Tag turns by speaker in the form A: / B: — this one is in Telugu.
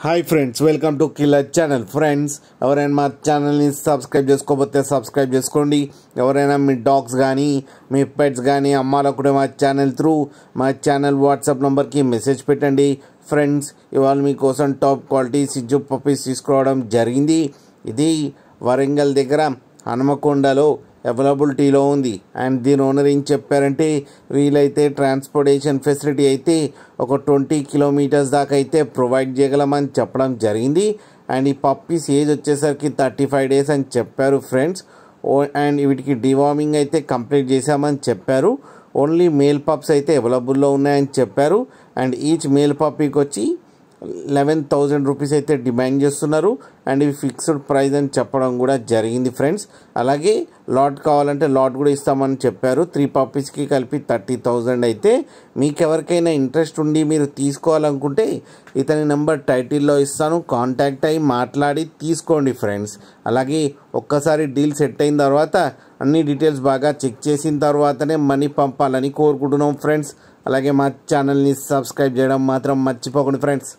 A: Hi friends, welcome to killer channel. Friends, ఎవరైనా మా ఛానల్ని సబ్స్క్రైబ్ చేసుకోకపోతే సబ్స్క్రైబ్ చేసుకోండి. ఎవరైనా మీ డాగ్స్ కానీ మీ పెట్స్ కానీ అమ్మాలనుకుంటే మా ఛానల్ వాట్సాప్ నెంబర్కి మెసేజ్ పెట్టండి. ఫ్రెండ్స్, ఇవాళ మీకోసం టాప్ క్వాలిటీ సిజ్జు పప్పీస్ తీసుకురావడం జరిగింది. ఇది వరంగల్ దగ్గర హనుమకొండలో అవైలబిలిటీలో ఉంది. అండ్ దీని ఓనర్ ఏం చెప్పారంటే, వీలైతే ట్రాన్స్పోర్టేషన్ ఫెసిలిటీ అయితే ఒక 20 కిలోమీటర్స్ దాకా అయితే ప్రొవైడ్ చేయగలమని చెప్పడం జరిగింది. అండ్ ఈ పప్పీస్ ఏజ్ వచ్చేసరికి 35 డేస్ అని చెప్పారు ఫ్రెండ్స్. అండ్ వీటికి డివార్మింగ్ అయితే కంప్లీట్ చేశామని చెప్పారు. ఓన్లీ మేల్ పప్స్ అయితే అవైలబుల్లో ఉన్నాయని చెప్పారు. అండ్ ఈచ్ మేల్ పప్పీకి వచ్చి 11,000 రూపీస్ అయితే డిమాండ్ చేస్తున్నారు. అండ్ ఇవి ఫిక్స్డ్ ప్రైస్ అని చెప్పడం కూడా జరిగింది ఫ్రెండ్స్. అలాగే లాట్ కావాలంటే లాట్ కూడా ఇస్తామని చెప్పారు. 3 పప్పీస్కి కలిపి 30,000 అయితే. మీకు ఎవరికైనా ఇంట్రెస్ట్ ఉండి మీరు తీసుకోవాలనుకుంటే ఇతని నెంబర్ టైటిల్లో ఇస్తాను, కాంటాక్ట్ అయ్యి మాట్లాడి తీసుకోండి ఫ్రెండ్స్. అలాగే ఒక్కసారి డీల్ సెట్ అయిన తర్వాత అన్ని డీటెయిల్స్ బాగా చెక్ చేసిన తర్వాతనే మనీ పంపాలని కోరుకుంటున్నాం ఫ్రెండ్స్. అలాగే మా ఛానల్ని సబ్స్క్రైబ్ చేయడం మాత్రం మర్చిపోకండి ఫ్రెండ్స్.